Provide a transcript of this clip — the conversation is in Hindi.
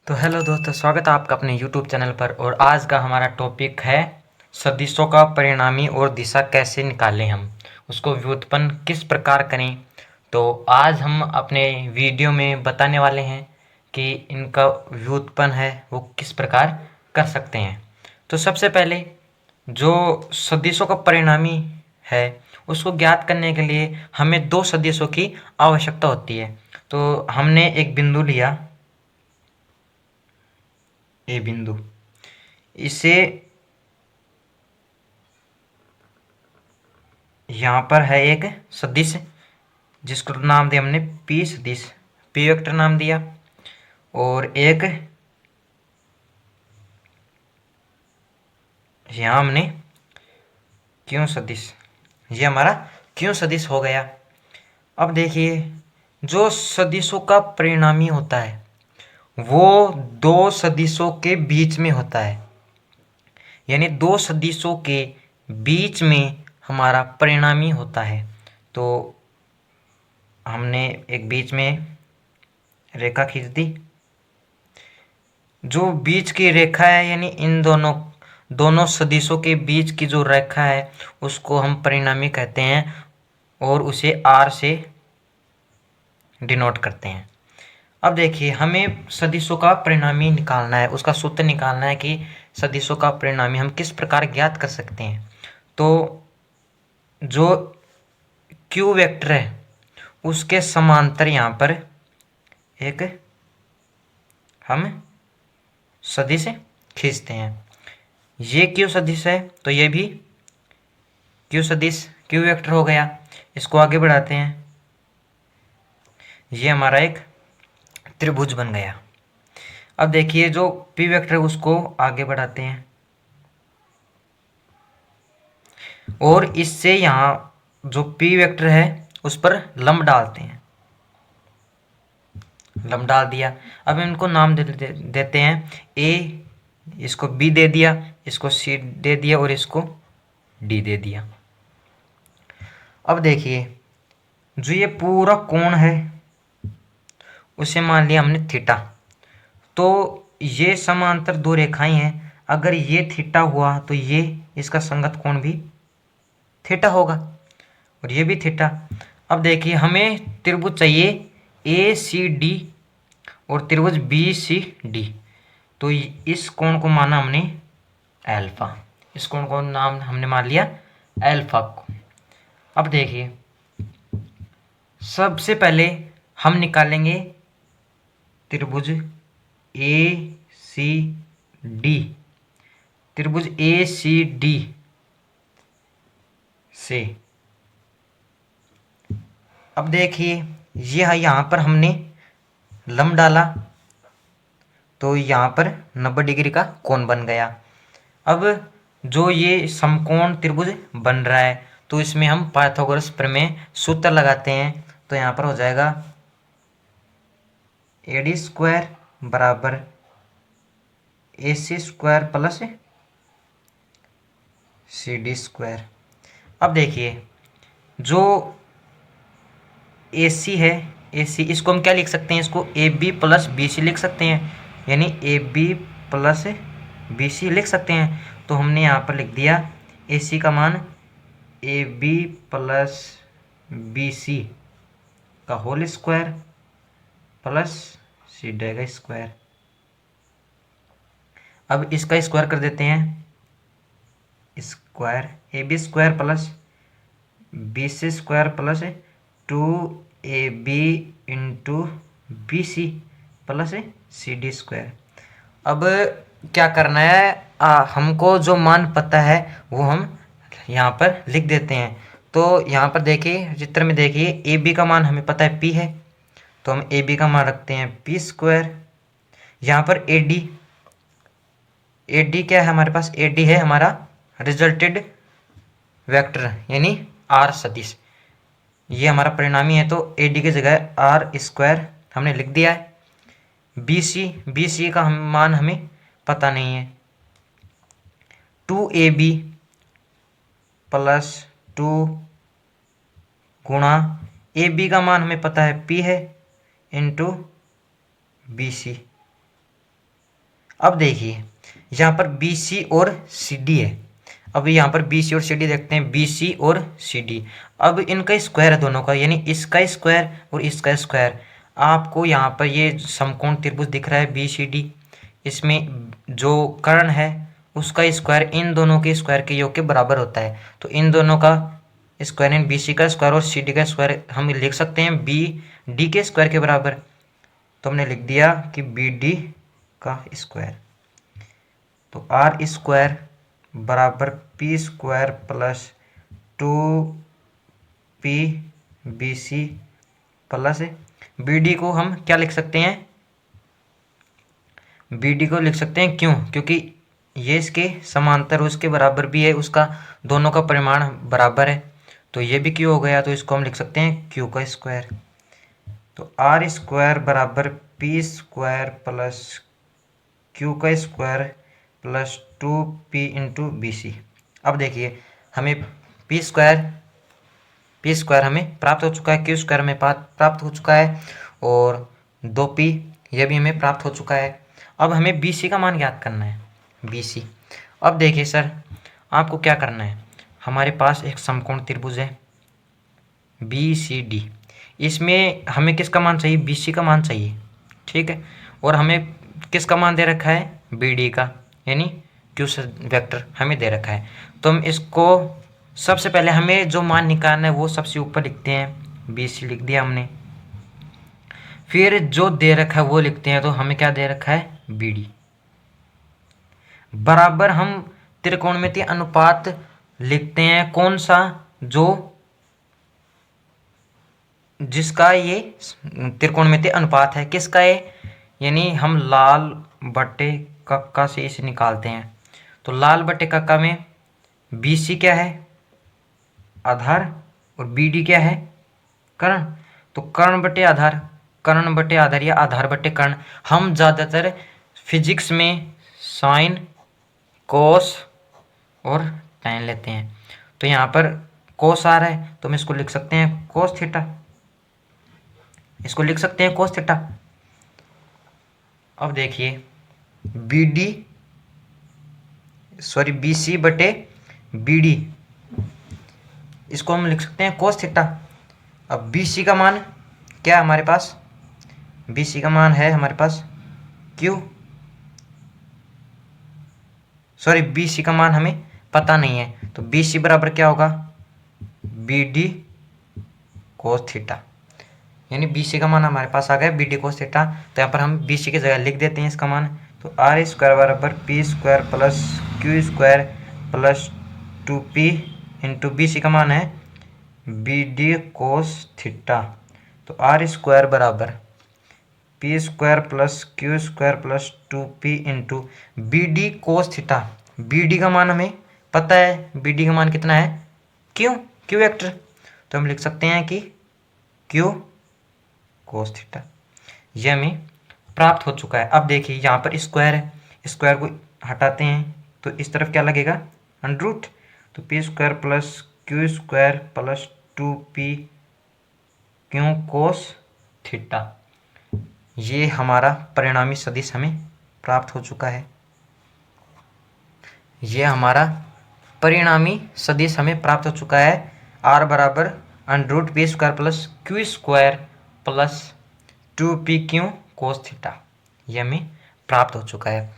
तो हेलो दोस्तों, स्वागत है आपका अपने यूट्यूब चैनल पर। और आज का हमारा टॉपिक है सदिशों का परिणामी और दिशा कैसे निकालें, हम उसको व्युत्पन्न किस प्रकार करें। तो आज हम अपने वीडियो में बताने वाले हैं कि इनका व्युत्पन्न है वो किस प्रकार कर सकते हैं। तो सबसे पहले जो सदिशों का परिणामी है उसको ज्ञात करने के लिए हमें दो सदिशों की आवश्यकता होती है। तो हमने एक बिंदु लिया, ए बिंदु, इसे यहाँ पर है एक सदिश जिसको नाम दिया हमने पी सदिश, पी वेक्टर नाम दिया। और एक यहाँ हमने क्यों सदिश, ये हमारा क्यों सदिश हो गया। अब देखिए, जो सदिशों का परिणामी होता है वो दो सदिशों के बीच में होता है, यानी दो सदिशों के बीच में हमारा परिणामी होता है। तो हमने एक बीच में रेखा खींच दी, जो बीच की रेखा है यानी इन दोनों दोनों सदिशों के बीच की जो रेखा है उसको हम परिणामी कहते हैं और उसे आर से डिनोट करते हैं। अब देखिए, हमें सदिशों का परिणामी निकालना है, उसका सूत्र निकालना है कि सदिशों का परिणामी हम किस प्रकार ज्ञात कर सकते हैं। तो जो क्यू वेक्टर है उसके समांतर यहाँ पर एक हम सदिश खींचते हैं। ये क्यू सदिश है तो ये भी क्यू सदिश, क्यू वेक्टर हो गया। इसको आगे बढ़ाते हैं, ये हमारा एक त्रिभुज बन गया। अब देखिए, जो पी वेक्टर है उसको आगे बढ़ाते हैं और इससे यहाँ जो पी वेक्टर है उस पर लंब डालते हैं, लंब डाल दिया। अब इनको नाम देते हैं ए, इसको बी दे दिया, इसको सी दे दिया और इसको डी दे दिया। अब देखिए, जो ये पूरा कोण है उसे मान लिया हमने थीटा। तो ये समांतर दो रेखाएं हैं, अगर ये थीटा हुआ तो ये इसका संगत कोण भी थीटा होगा और ये भी थीटा। अब देखिए, हमें त्रिभुज चाहिए ए सी डी और त्रिभुज बी सी डी। तो इस कोण को माना हमने अल्फा, इस कोण को नाम हमने मान लिया अल्फा को। अब देखिए, सबसे पहले हम निकालेंगे त्रिभुज ए सी डी, त्रिभुज ए सी डी से। अब देखिए, यह यहाँ पर हमने लंब डाला तो यहाँ पर 90 डिग्री का कोण बन गया। अब जो ये समकोण त्रिभुज बन रहा है तो इसमें हम पाइथागोरस प्रमेय सूत्र लगाते हैं। तो यहाँ पर हो जाएगा ए डी स्क्वायर बराबर A C square plus C D square. अब देखिए, जो ए सी है, ए सी इसको हम क्या लिख सकते हैं, इसको A B plus B C लिख सकते हैं, यानी A B plus B C लिख सकते हैं। तो हमने यहाँ पर लिख दिया ए सी का मान A B plus B C का whole square plus C D का स्क्वायर। अब इसका स्क्वायर कर देते हैं, square A B square plus B C square plus 2ab into B C plus C D square. अब क्या करना है, हमको जो मान पता है वो हम यहाँ पर लिख देते हैं। तो यहाँ पर देखिए, चित्र में देखिए, ए बी का मान हमें पता है पी है, तो हम ए बी का मान रखते हैं पी स्क्वायर। यहाँ पर ए डी क्या है हमारे पास, ए डी है हमारा रिजल्टेड वेक्टर यानी आर सदिश, ये हमारा परिणामी है। तो ए डी की जगह आर स्क्वायर हमने लिख दिया है। बी सी का मान हमें पता नहीं है, 2ab प्लस 2 गुणा ए बी का मान हमें पता है p है इंटू बी सी अब देखिए यहाँ पर बी सी और सी डी है। अब यहाँ पर बी सी और सी डी देखते हैं, बी सी और सी डी। अब इनका स्क्वायर है दोनों का, यानी इसका स्क्वायर और इसका स्क्वायर। आपको यहाँ पर ये समकोण त्रिभुज दिख रहा है बी सी डी, इसमें जो कर्ण है उसका स्क्वायर इन दोनों के स्क्वायर के योग के बराबर होता है। तो इन दोनों का स्क्वायर, इन बी सी का स्क्वायर और सी डी का स्क्वायर हम लिख सकते हैं बी डी के स्क्वायर के बराबर। तो हमने लिख दिया कि बी डी का स्क्वायर। तो आर स्क्वायर बराबर P square plus 2 P B C plus B D को हम क्या लिख सकते हैं, बी डी को लिख सकते हैं क्यों, क्योंकि ये इसके समांतर उसके बराबर भी है, उसका दोनों का परिमाण बराबर है, तो ये भी क्यू हो गया। तो इसको हम लिख सकते हैं क्यू का स्क्वायर। तो आर स्क्वायर बराबर पी स्क्वायर प्लस क्यू का square plus 2p into B C. अब देखिए हमें पी स्क्वायर हमें प्राप्त हो चुका है, क्यू स्क्वायर हमें प्राप्त हो चुका है और 2p यह भी हमें प्राप्त हो चुका है। अब हमें बी सी का मान ज्ञात करना है, बी सी। अब देखिए सर आपको क्या करना है, हमारे पास एक समकोण त्रिभुज है बी सी डी, इसमें हमें किसका मान चाहिए, बी सी का मान चाहिए, ठीक है। और हमें किसका मान दे रखा है, बी डी का, यानी क्यू वेक्टर हमें दे रखा है। तो हम इसको सबसे पहले हमें जो मान निकालना है वो सबसे ऊपर लिखते हैं, बी सी लिख दिया हमने। फिर जो दे रखा है वो लिखते हैं, तो हमें क्या दे रखा है, बी डी बराबर हम त्रिकोणमितीय अनुपात लिखते हैं, कौन सा, जो जिसका ये त्रिकोणमितीय अनुपात है, किसका है, यानी हम लाल बटे कक्का से इसे निकालते हैं। तो लाल बटे कक्का में बी सी क्या है, आधार, और बी डी क्या है, कर्ण। तो कर्ण बटे आधार, कर्ण बटे आधार या आधार बटे कर्ण। हम ज़्यादातर फिजिक्स में साइन, कोस और टैन लेते हैं। तो यहाँ पर कोस आ रहा है तो हम इसको लिख सकते हैं कोस थीटा, इसको लिख सकते हैं कोस थीटा। अब देखिए B D sorry B C बटे बी डी, इसको हम लिख सकते हैं कोस थीटा। अब बी सी का मान क्या है हमारे पास, बी सी का मान है हमारे पास क्यू, सॉरी बी सी का मान हमें पता नहीं है, तो बी सी बराबर क्या होगा, बी डी कोस थीटा, यानी बी सी का मान हमारे पास आ गया बी डी कोस थीटा। तो यहाँ पर हम बी सी की जगह लिख देते हैं इसका मान। तो आर स्क्वायर बराबर P square plus Q square plus 2p into B C का मान है बी डी कोस थीटा। तो आर स्क्वायर बराबर P square plus Q square plus 2p into B D cos theta. B D का मान हमें पता है, बी डी का मान कितना है, क्यू वेक्टर। तो हम लिख सकते हैं कि क्यू कोस थीटा, यह हमें प्राप्त हो चुका है। अब देखिए यहाँ पर स्क्वायर है, स्क्वायर को हटाते हैं तो इस तरफ क्या लगेगा, अंडर रूट। तो P square plus Q square plus 2p Q cos theta, ये हमारा परिणामी सदिश हमें प्राप्त हो चुका है। ये हमारा परिणामी सदिश हमें प्राप्त हो चुका है, आर बराबर under root P square plus Q square plus 2p Q cos theta, ये हमें प्राप्त हो चुका है।